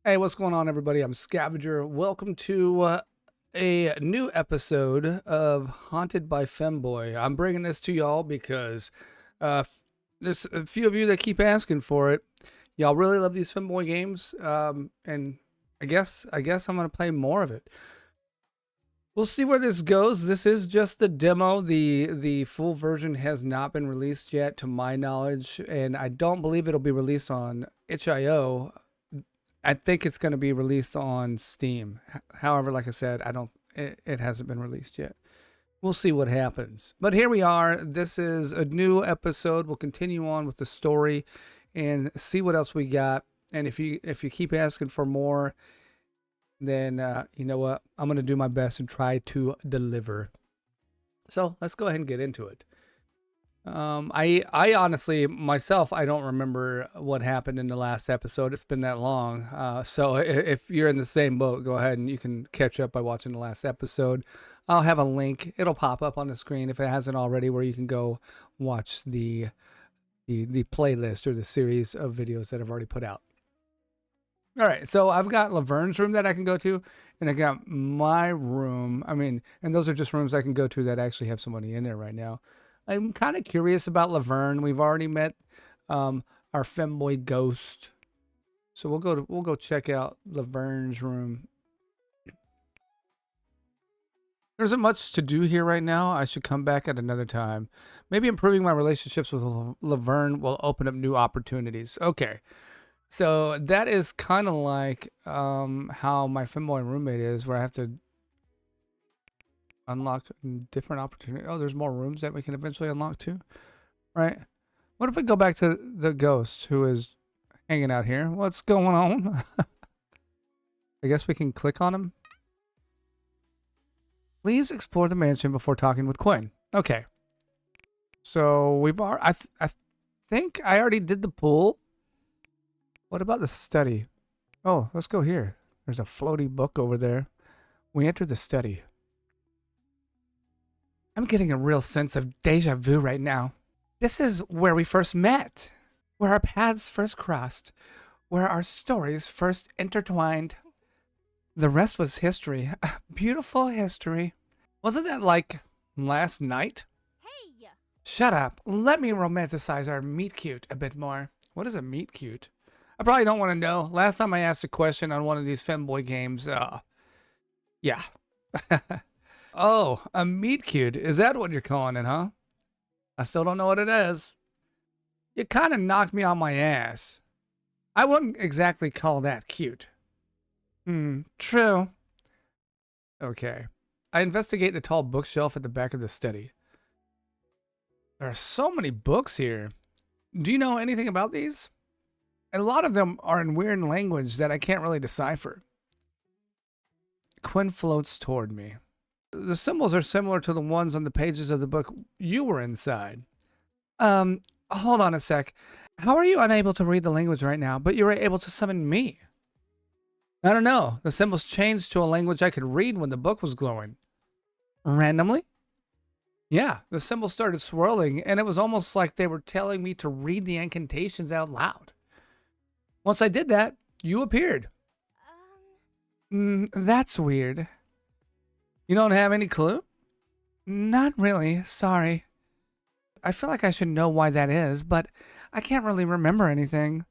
Hey, what's going on, everybody? I'm Scavenger. Welcome to a new episode of Haunted by Femboy. I'm bringing this to y'all because uh, there's a few of you that keep asking for it. Y'all really love these Femboy games, and I guess I'm gonna play more of it. We'll see where this goes. This is just the demo. The full version has not been released yet, to my knowledge, and I don't believe it'll be released on itch.io. I think it's going to be released on Steam. However, like I said, it hasn't been released yet. We'll see what happens. But here we are. This is a new episode. We'll continue on with the story and see what else we got. And if you keep asking for more, then you know what? I'm going to do my best and try to deliver. So let's go ahead and get into it. I honestly myself, I don't remember what happened in the last episode. It's been that long. So if you're in the same boat, go ahead and you can catch up by watching the last episode. I'll have a link. It'll pop up on the screen if it hasn't already, where you can go watch the playlist or the series of videos that I've already put out. All right, so I've got Laverne's room that I can go to, and I got my room. I mean, and those are just rooms I can go to that actually have somebody in there right now. I'm kind of curious about Laverne. We've already met our femboy ghost, so we'll go check out Laverne's room. There isn't much to do here right now. I should come back at another time. Maybe improving my relationships with Laverne will open up new opportunities. Okay, so that is kind of like how my femboy roommate is, where I have to unlock different opportunities. Oh, there's more rooms that we can eventually unlock too, right? What if we go back to the ghost who is hanging out here? What's going on? I guess we can click on him. Please explore the mansion before talking with Quinn. Okay. So we've already, I think I already did the pool. What about the study? Oh, let's go here. There's a floaty book over there. We enter the study. I'm getting a real sense of deja vu right now. This is where we first met, where our paths first crossed, where our stories first intertwined. The rest was history. Beautiful history. Wasn't that like last night? Hey! Shut up. Let me romanticize our meet cute a bit more. What is a meet cute? I probably don't want to know. Last time I asked a question on one of these femboy games, yeah. Oh, a meet cute. Is that what you're calling it, huh? I still don't know what it is. You kind of knocked me on my ass. I wouldn't exactly call that cute. True. Okay. I investigate the tall bookshelf at the back of the study. There are so many books here. Do you know anything about these? A lot of them are in weird language that I can't really decipher. Quinn floats toward me. The symbols are similar to the ones on the pages of the book you were inside. Hold on a sec. How are you unable to read the language right now, but you were able to summon me? I don't know. The symbols changed to a language I could read when the book was glowing. Randomly? Yeah, the symbols started swirling, and it was almost like they were telling me to read the incantations out loud. Once I did that, you appeared. That's weird. You don't have any clue? Not really, sorry. I feel like I should know why that is, but I can't really remember anything.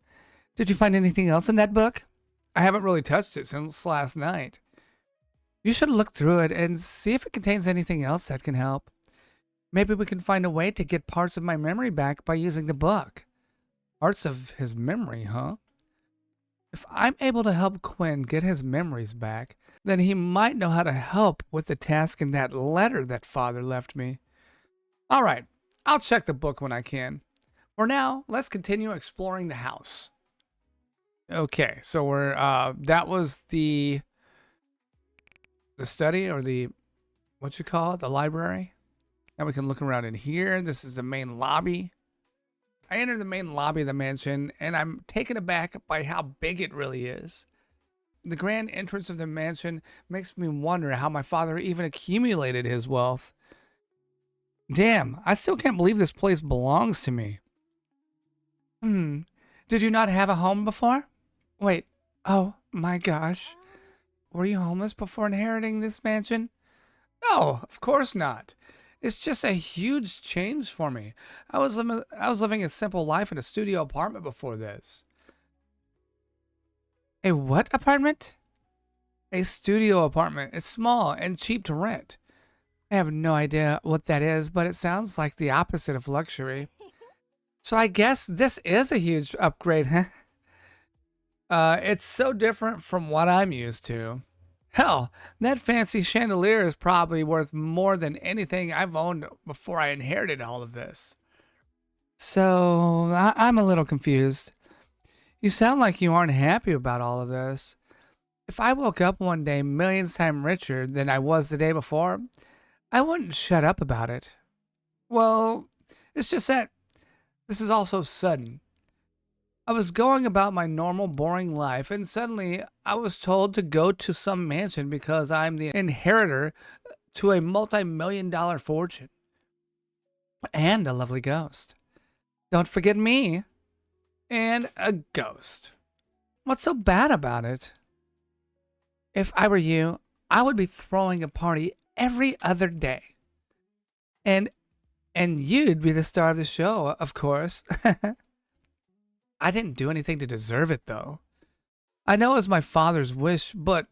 Did you find anything else in that book? I haven't really touched it since last night. You should look through it and see if it contains anything else that can help. Maybe we can find a way to get parts of my memory back by using the book. Parts of his memory, huh? If I'm able to help Quinn get his memories back, then he might know how to help with the task in that letter that Father left me. All right, I'll check the book when I can. For now, let's continue exploring the house. Okay, so we're that was the study, or the what you call it, the library. Now we can look around in here. This is the main lobby. I entered the main lobby of the mansion, and I'm taken aback by how big it really is. The grand entrance of the mansion makes me wonder how my father even accumulated his wealth. Damn, I still can't believe this place belongs to me. Did you not have a home before? Wait, oh, My gosh. Were you homeless before inheriting this mansion? No, of course not. It's just a huge change for me. I was living a simple life in a studio apartment before this. A what apartment? A studio apartment. It's small and cheap to rent. I have no idea what that is, but it sounds like the opposite of luxury. So I guess this is a huge upgrade, huh? It's so different from what I'm used to. Hell, that fancy chandelier is probably worth more than anything I've owned before I inherited all of this. So I'm a little confused. You sound like you aren't happy about all of this. If I woke up one day millions times richer than I was the day before, I wouldn't shut up about it. Well, it's just that this is all so sudden. I was going about my normal, boring life, and suddenly I was told to go to some mansion because I'm the inheritor to a multi-million-dollar fortune. And a lovely ghost. Don't forget me. And a ghost. What's so bad about it? If I were you, I would be throwing a party every other day. And you'd be the star of the show, of course. I didn't do anything to deserve it, though. I know it's my father's wish, but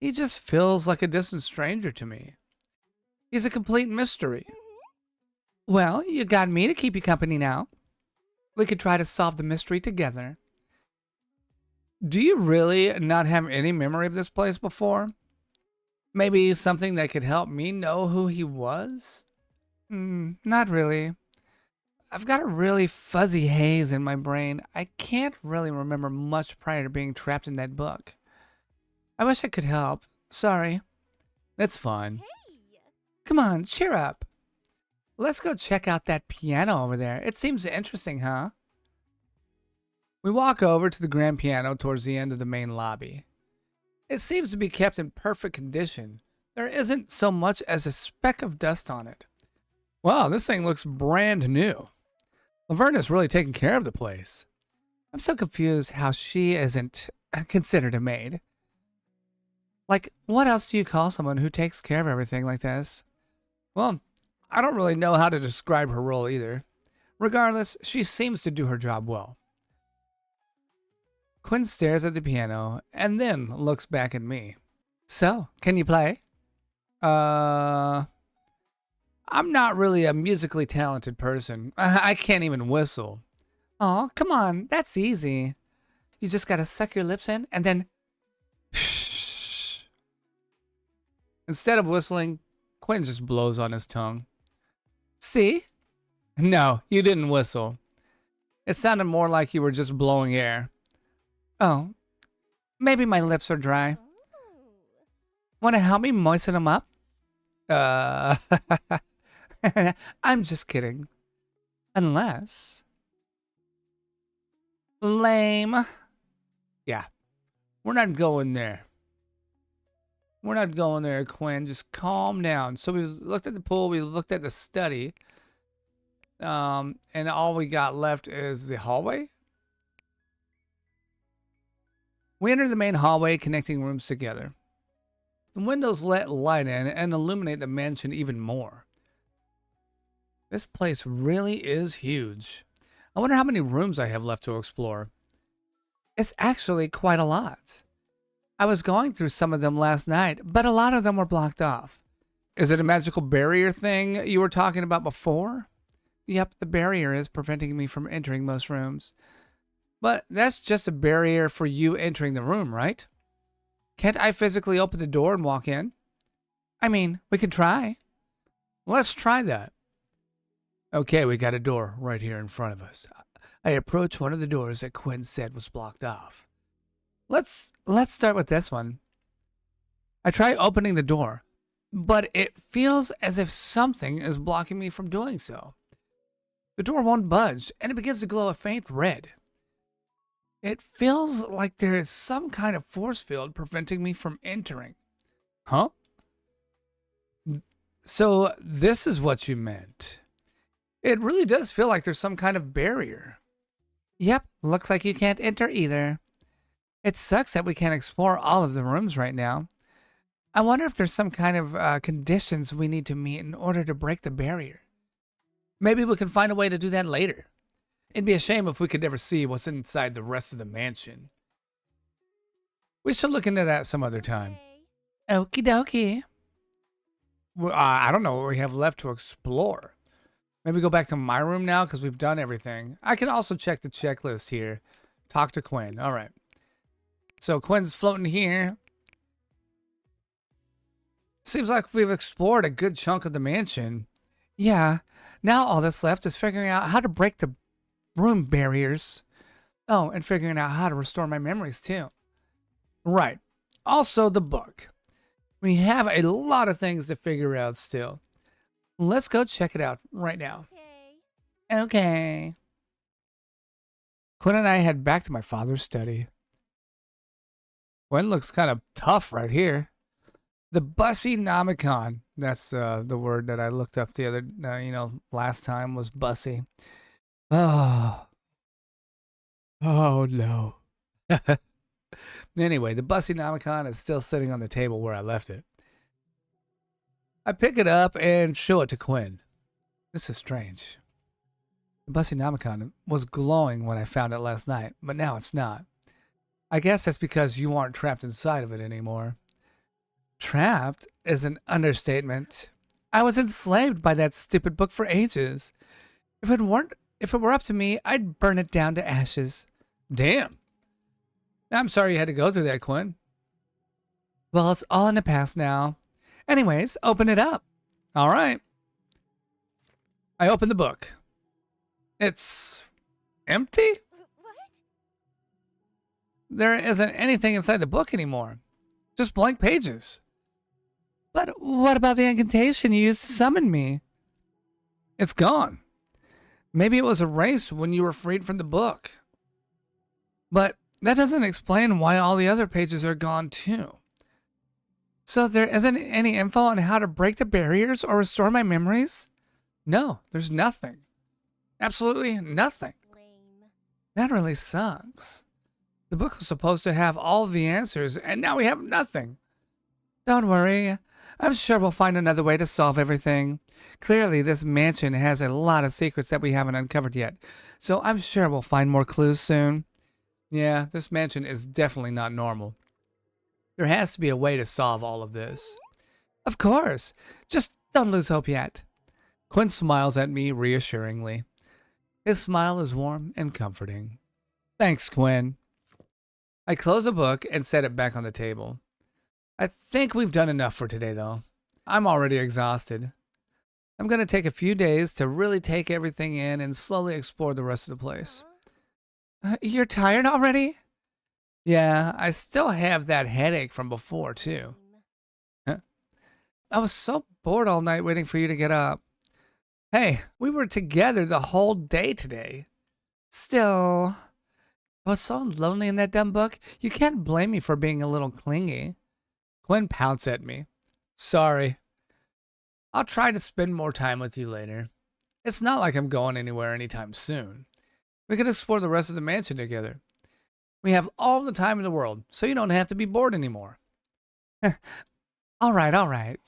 he just feels like a distant stranger to me. He's a complete mystery. Well, you got me to keep you company now. We could try to solve the mystery together. Do you really not have any memory of this place before? Maybe something that could help me know who he was? Not really. I've got a really fuzzy haze in my brain. I can't really remember much prior to being trapped in that book. I wish I could help. Sorry. That's fine. Come on, cheer up. Let's go check out that piano over there. It seems interesting, huh? We walk over to the grand piano towards the end of the main lobby. It seems to be kept in perfect condition. There isn't so much as a speck of dust on it. Wow, this thing looks brand new. Laverne is really taking care of the place. I'm so confused how she isn't considered a maid. Like, what else do you call someone who takes care of everything like this? Well, I don't really know how to describe her role either. Regardless, she seems to do her job well. Quinn stares at the piano and then looks back at me. So, can you play? I'm not really a musically talented person. I can't even whistle. Oh, come on, that's easy. You just gotta suck your lips in and then... Instead of whistling, Quinn just blows on his tongue. See? No, you didn't whistle. It sounded more like you were just blowing air. Oh, maybe my lips are dry. Want to help me moisten them up? I'm just kidding. Unless... Lame. Yeah, we're not going there. We're not going there, Quinn. Just calm down. So we looked at the pool. We looked at the study. And all we got left is the hallway. We entered the main hallway, connecting rooms together. The windows let light in and illuminate the mansion even more. This place really is huge. I wonder how many rooms I have left to explore. It's actually quite a lot. I was going through some of them last night, but a lot of them were blocked off. Is it a magical barrier thing you were talking about before? Yep, the barrier is preventing me from entering most rooms. But that's just a barrier for you entering the room, right? Can't I physically open the door and walk in? I mean, we could try. Let's try that. Okay, we got a door right here in front of us. I approach one of the doors that Quinn said was blocked off. Let's start with this one. I try opening the door, but it feels as if something is blocking me from doing so. The door won't budge, and it begins to glow a faint red. It feels like there is some kind of force field preventing me from entering. Huh? So this is what you meant. It really does feel like there's some kind of barrier. Yep, looks like you can't enter either. It sucks that we can't explore all of the rooms right now. I wonder if there's some kind of conditions we need to meet in order to break the barrier. Maybe we can find a way to do that later. It'd be a shame if we could never see what's inside the rest of the mansion. We should look into that some other time. Okie dokie. Well, I don't know what we have left to explore. Maybe go back to my room now because we've done everything. I can also check the checklist here. Talk to Quinn. All right. So Quinn's floating here. Seems like we've explored a good chunk of the mansion. Yeah. Now all that's left is figuring out how to break the room barriers. Oh, and figuring out how to restore my memories too. Right. Also the book. We have a lot of things to figure out still. Let's go check it out right now. Okay. Quinn and I head back to my father's study. Quinn looks kind of tough right here. The bussy nomicon. That's the word that I looked up the other, last time was bussy. Oh. Oh no. Anyway, the bussy nomicon is still sitting on the table where I left it. I pick it up and show it to Quinn. This is strange. The bussy nomicon was glowing when I found it last night, but now it's not. I guess that's because you aren't trapped inside of it anymore. Trapped is an understatement. I was enslaved by that stupid book for ages. If it were up to me, I'd burn it down to ashes. Damn. I'm sorry you had to go through that, Quinn. Well, it's all in the past now. Anyways, open it up. All right. I open the book. It's empty? What? There isn't anything inside the book anymore. Just blank pages. But what about the incantation you used to summon me? It's gone. Maybe it was erased when you were freed from the book. But that doesn't explain why all the other pages are gone too. So there isn't any info on how to break the barriers or restore my memories? No, there's nothing. Absolutely nothing. Lame. That really sucks. The book was supposed to have all the answers, and now we have nothing. Don't worry. I'm sure we'll find another way to solve everything. Clearly, this mansion has a lot of secrets that we haven't uncovered yet, so I'm sure we'll find more clues soon. Yeah, this mansion is definitely not normal. There has to be a way to solve all of this. Of course. Just don't lose hope yet. Quinn smiles at me reassuringly. His smile is warm and comforting. Thanks, Quinn. I close the book and set it back on the table. I think we've done enough for today, though. I'm already exhausted. I'm going to take a few days to really take everything in and slowly explore the rest of the place. You're tired already? Yeah, I still have that headache from before, too. Huh? I was so bored all night waiting for you to get up. Hey, we were together the whole day today. Still, I was so lonely in that dumb book. You can't blame me for being a little clingy. Quinn pouts at me. Sorry. I'll try to spend more time with you later. It's not like I'm going anywhere anytime soon. We could explore the rest of the mansion together. We have all the time in the world, so you don't have to be bored anymore. All right.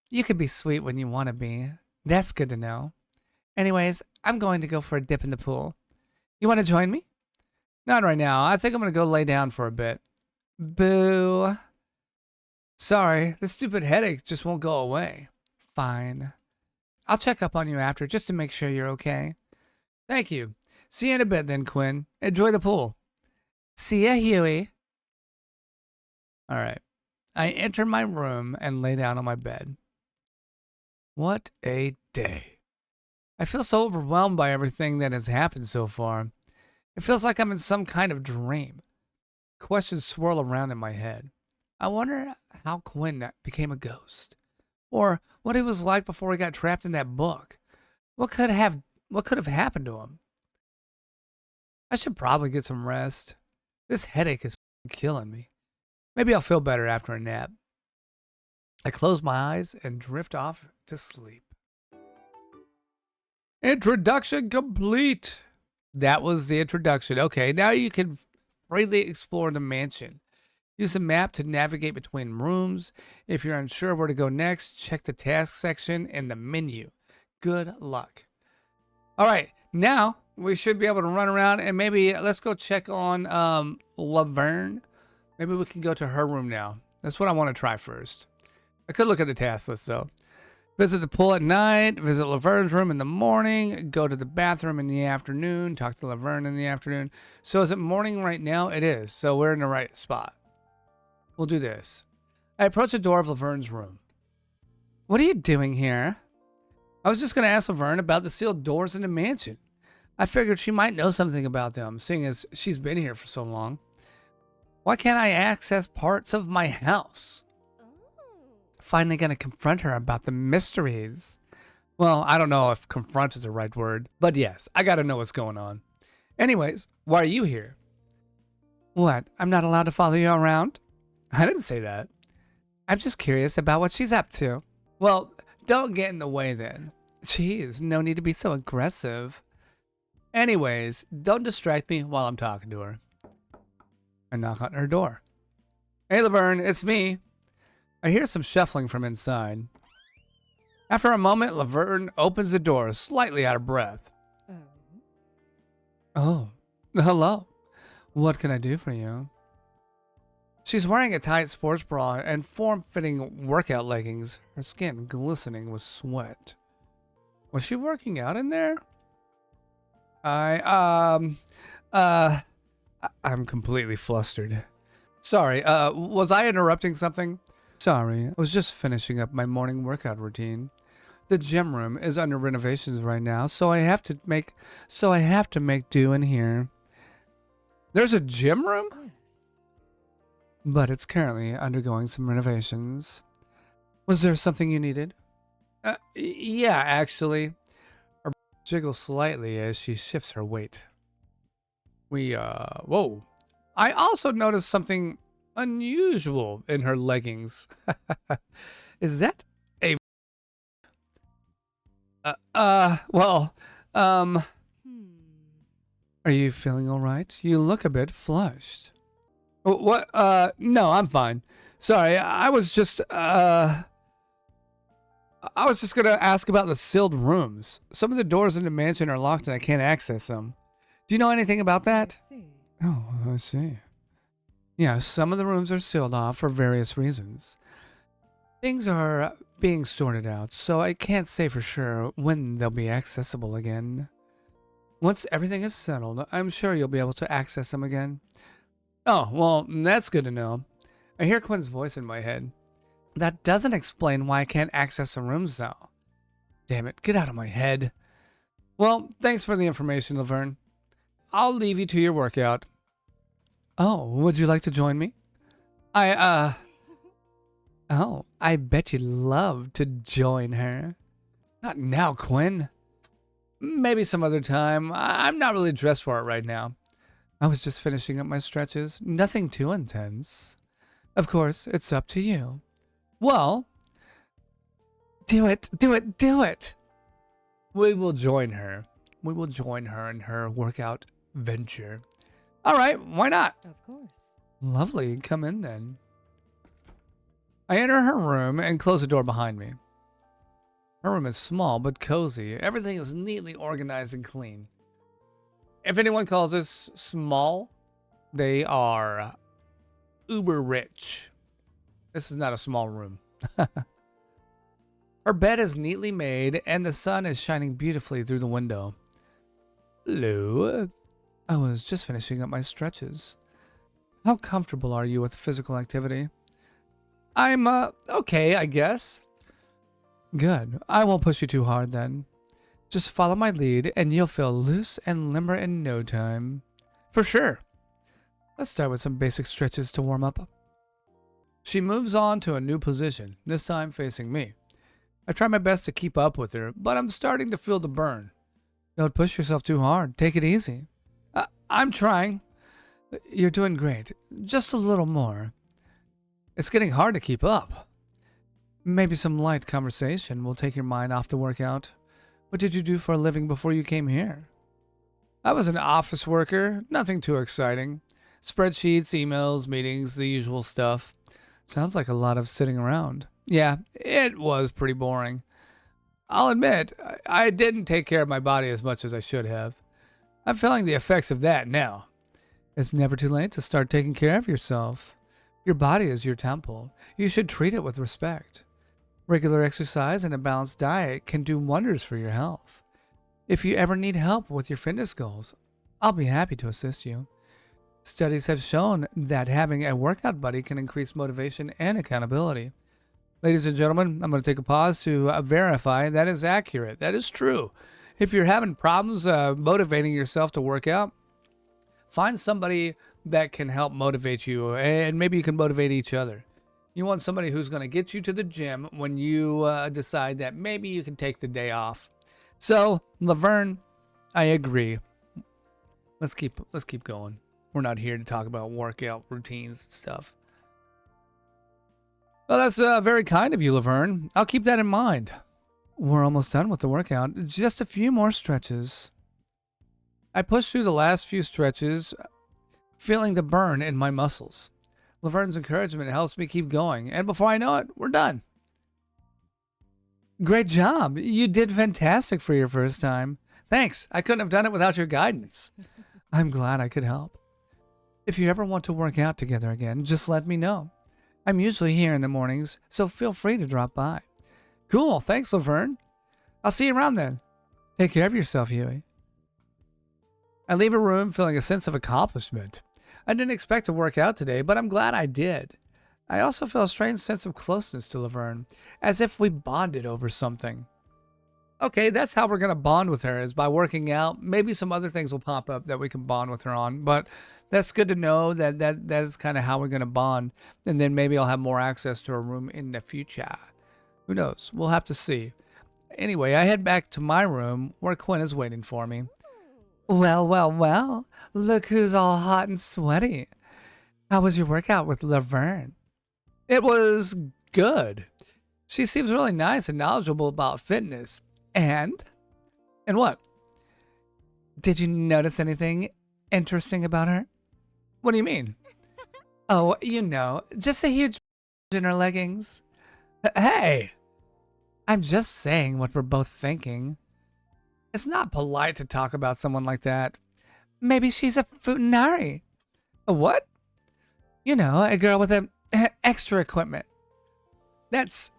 You can be sweet when you want to be. That's good to know. Anyways, I'm going to go for a dip in the pool. You want to join me? Not right now. I think I'm going to go lay down for a bit. Boo. Sorry, this stupid headache just won't go away. Fine. I'll check up on you after just to make sure you're okay. Thank you. See you in a bit then, Quinn. Enjoy the pool. See ya, Huey. All right. I enter my room and lay down on my bed. What a day. I feel so overwhelmed by everything that has happened so far. It feels like I'm in some kind of dream. Questions swirl around in my head. I wonder how Quinn became a ghost. Or what he was like before he got trapped in that book. What could have happened to him? I should probably get some rest. This headache is killing me. Maybe I'll feel better after a nap. I close my eyes and drift off to sleep. Introduction complete. That was the introduction. Okay, now you can freely explore the mansion. Use the map to navigate between rooms. If you're unsure where to go next, check the task section in the menu. Good luck. All right, now we should be able to run around and maybe let's go check on Laverne. Maybe we can go to her room now. That's what I want to try first. I could look at the task list though. Visit the pool at night, visit Laverne's room in the morning, go to the bathroom in the afternoon, talk to Laverne in the afternoon. So is it morning right now? It is, so we're in the right spot. We'll do this. I approach the door of Laverne's room. What are you doing here? I was just going to ask Laverne about the sealed doors in the mansion. I figured she might know something about them, seeing as she's been here for so long. Why can't I access parts of my house? Finally going to confront her about the mysteries. Well, I don't know if confront is the right word, but yes, I got to know what's going on. Anyways, why are you here? What? I'm not allowed to follow you around? I didn't say that. I'm just curious about what she's up to. Well, don't get in the way then. Jeez, no need to be so aggressive. Anyways, don't distract me while I'm talking to her. I knock on her door. Hey, Laverne, it's me. I hear some shuffling from inside. After a moment, Laverne opens the door, slightly out of breath. Oh, hello. What can I do for you? She's wearing a tight sports bra and form-fitting workout leggings, her skin glistening with sweat. Was she working out in there? I'm completely flustered. Sorry, was I interrupting something? Sorry, I was just finishing up my morning workout routine. The gym room is under renovations right now, so I have to make do in here. There's a gym room? But it's currently undergoing some renovations. Was there something you needed? Yeah, actually. Her jiggles slightly as she shifts her weight. Whoa. I also noticed something unusual in her leggings. Is that a... Are you feeling all right? You look a bit flushed. What? No, I'm fine. Sorry, I was just gonna ask about the sealed rooms. Some of the doors in the mansion are locked and I can't access them. Do you know anything about that? Oh, I see. Yeah, some of the rooms are sealed off for various reasons. Things are being sorted out, so I can't say for sure when they'll be accessible again. Once everything is settled, I'm sure you'll be able to access them again. Oh, well, that's good to know. I hear Quinn's voice in my head. That doesn't explain why I can't access the rooms, though. Damn it, get out of my head. Well, thanks for the information, Laverne. I'll leave you to your workout. Oh, would you like to join me? Oh, I bet you'd love to join her. Not now, Quinn. Maybe some other time. I'm not really dressed for it right now. I was just finishing up my stretches. Nothing too intense. Of course, it's up to you. Well, do it. We will join her. We will join her in her workout venture. All right, why not? Of course. Lovely, come in then. I enter her room and close the door behind me. Her room is small but cozy. Everything is neatly organized and clean. If anyone calls this small, they are uber rich. This is not a small room. Her bed is neatly made and the sun is shining beautifully through the window. Hello. I was just finishing up my stretches. How comfortable are you with physical activity? I'm, okay, I guess. Good. I won't push you too hard then. Just follow my lead and you'll feel loose and limber in no time. For sure. Let's start with some basic stretches to warm up. She moves on to a new position, this time facing me. I try my best to keep up with her, but I'm starting to feel the burn. Don't push yourself too hard. Take it easy. I'm trying. You're doing great. Just a little more. It's getting hard to keep up. Maybe some light conversation will take your mind off the workout. What did you do for a living before you came here? I was an office worker. Nothing too exciting. Spreadsheets, emails, meetings, the usual stuff. Sounds like a lot of sitting around. Yeah, it was pretty boring. I'll admit, I didn't take care of my body as much as I should have. I'm feeling the effects of that now. It's never too late to start taking care of yourself. Your body is your temple. You should treat it with respect. Regular exercise and a balanced diet can do wonders for your health. If you ever need help with your fitness goals, I'll be happy to assist you. Studies have shown that having a workout buddy can increase motivation and accountability. Ladies and gentlemen, I'm going to take a pause to verify that is accurate. That is true. If you're having problems motivating yourself to work out, find somebody that can help motivate you, and maybe you can motivate each other. You want somebody who's going to get you to the gym when you decide that maybe you can take the day off. So, Laverne, I agree. Let's keep going. We're not here to talk about workout routines and stuff. Well, that's very kind of you, Laverne. I'll keep that in mind. We're almost done with the workout. Just a few more stretches. I pushed through the last few stretches, feeling the burn in my muscles. Laverne's encouragement helps me keep going, and before I know it, we're done. Great job. You did fantastic for your first time. Thanks. I couldn't have done it without your guidance. I'm glad I could help. If you ever want to work out together again, just let me know. I'm usually here in the mornings, so feel free to drop by. Cool. Thanks, Laverne. I'll see you around then. Take care of yourself, Huey. I leave a room feeling a sense of accomplishment. I didn't expect to work out today, but I'm glad I did. I also feel a strange sense of closeness to Laverne, as if we bonded over something. Okay, that's how we're going to bond with her, is by working out. Maybe some other things will pop up that we can bond with her on, but that's good to know that is kind of how we're going to bond. And then maybe I'll have more access to her room in the future. Who knows? We'll have to see. Anyway, I head back to my room where Quinn is waiting for me. Well, well, well. Look who's all hot and sweaty. How was your workout with Laverne? It was good. She seems really nice and knowledgeable about fitness. And what? Did you notice anything interesting about her? What do you mean? Oh, you know, just a huge in her leggings. Hey! I'm just saying what we're both thinking. It's not polite to talk about someone like that. Maybe she's a futanari. A what? You know, a girl with extra equipment. That's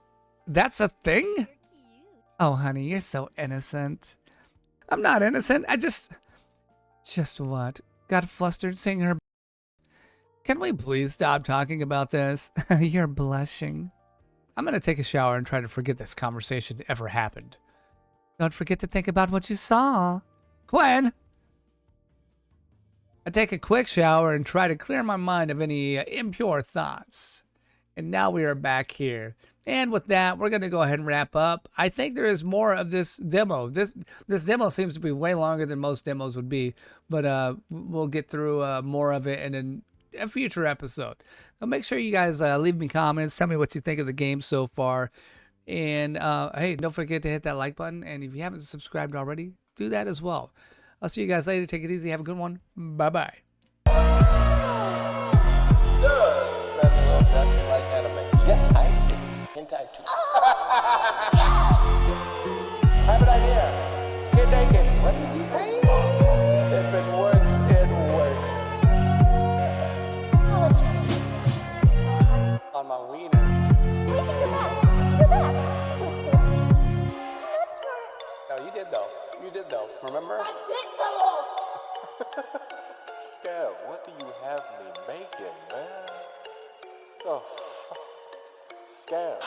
a thing? Oh, honey, you're so innocent. I'm not innocent. I just what? Got flustered seeing her. Can we please stop talking about this? You're blushing. I'm going to take a shower and try to forget this conversation ever happened. Don't forget to think about what you saw. Gwen! I take a quick shower and try to clear my mind of any impure thoughts. And now we are back here. And with that, we're going to go ahead and wrap up. I think there is more of this demo. This demo seems to be way longer than most demos would be. But we'll get through more of it in a future episode. So make sure you guys leave me comments. Tell me what you think of the game so far. And hey, don't forget to hit that like button. And if you haven't subscribed already, do that as well. I'll see you guys later. Take it easy. Have a good one. Bye-bye. Yes, I do. Hentai too. I have an idea. Get naked. What did he say? If it works, it works. On my wiener. No, you did though. You did though. Remember? I did though. Scab, what do you have me making, man? Oh. Scab.